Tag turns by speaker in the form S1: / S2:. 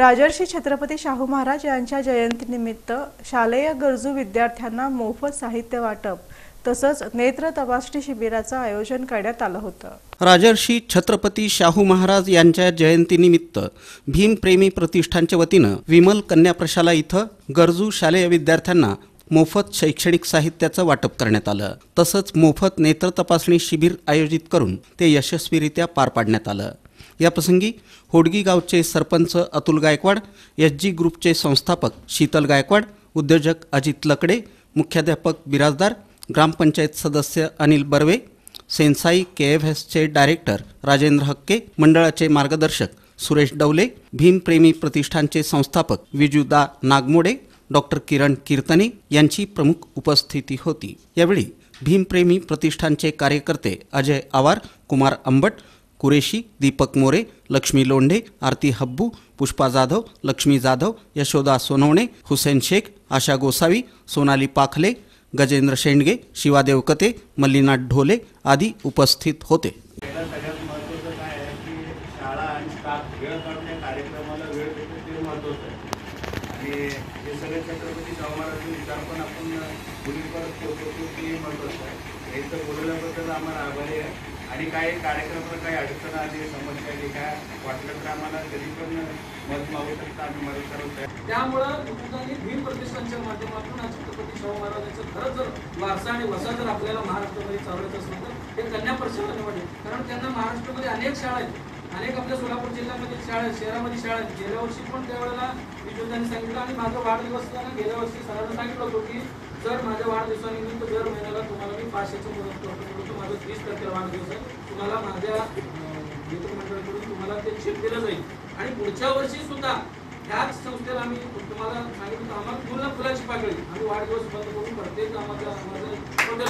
S1: राजर्षी छत्रपती शाहू महाराज यांच्या जयंतीनिमित्त शालेय गरजू विद्यार्थ्यांना मोफत साहित्य वाटप तसंच नेत्र तपासणी शिबिराचं आयोजन करण्यात आलं होतं।
S2: राजर्षी छत्रपती शाहू महाराज यांच्या जयंतीनिमित्त भीमप्रेमी प्रतिष्ठानच्या वतीनं विमल कन्या प्रशाला इथं गरजू शालेय विद्यार्थ्यांना मोफत शैक्षणिक साहित्याचं वाटप करण्यात आलं। तसंच मोफत नेत्र तपासणी शिबिर आयोजित करून ते यशस्वीरित्या पार पाडण्यात आलं। याप्रसंगी होडगी गावचे सरपंच अतुल गायकवाड, एसजी ग्रुपचे संस्थापक शीतल गायकवाड, उद्योजक अजित लकडे, मुख्याध्यापक बिराजदार, ग्रामपंचायत सदस्य अनिल बर्वे, सेन्साई KFSचे डायरेक्टर राजेंद्र हक्के, मंडळाचे मार्गदर्शक सुरेश डवले, भीमप्रेमी प्रतिष्ठानचे संस्थापक विजुदा नागमोडे, डॉक्टर किरण कीर्तने यांची प्रमुख उपस्थिती होती। यावेळी भीमप्रेमी प्रतिष्ठानचे कार्यकर्ते अजय आवार, कुमार अंबट, कुरेशी, दीपक मोरे, लक्ष्मी लोंढे, आरती हब्बू, पुष्पा जाधव, लक्ष्मी जाधव, यशोदा सोनवणे, हुसेन शेख, आशा गोसावी, सोनाली पाखले, गजेंद्र शेंडगे, शिवा देवकते, मल्लीनाथ ढोले आदी उपस्थित होते।
S3: सगळ्यात महत्त्वाचं काय आहे की शाळा आणि स्टाफ वेळ काढून या कार्यक्रमाला वेळ देतो ते महत्त्वाचं आहे। आणि हे सगळे छत्रपती शाहू महाराजांचे विचार पण आपण मुलींपर्यंत पोहोचवतो ते महत्त्वाचं आहे। हे तर बोलवल्याबद्दल आम्हाला आभारी आहे। आणि काही कार्यक्रमाला काही अडचण आली, समस्या आली, काय वाटलं तर आम्हाला कधी पण मदत मागू शकता, आम्ही मदत करत आहे।
S4: त्यामुळं कुठेतरी भीम प्रतिष्ठानच्या माध्यमातून छत्रपती शाहू महाराजांचं खरंच जर वारसा आणि वसा जर आपल्याला महाराष्ट्रामध्ये चालवायचं असेल तर हे कन्या प्रशाला निवडले। कारण त्यांना महाराष्ट्रामध्ये अनेक शाळा आहेत, अनेक आपल्या सोलापूर जिल्ह्यामध्ये शाळा आहेत, शहरामध्ये शाळा आहेत। गेल्या वर्षी पण त्यावेळेला विद्यार्थ्यांनी सांगितलं आणि माझा वाढदिवस गेल्या वर्षी सरांना सांगितलं होतं की जर माझ्या वाढदिवसानिमित्त दर महिन्याला तुम्हाला मी 500ची मदत करतो, माझा 30% वाढदिवस आहे, तुम्हाला माझ्या मित्रमंडळाकडून तुम्हाला ते चेक दिलं जाईल। आणि पुढच्या वर्षी सुद्धा ह्याच संस्थेला आम्ही तुम्हाला सांगितलं आम्हाला फुलाची पाकळी आम्ही वाढदिवस बंद करून प्रत्येक आम्हाला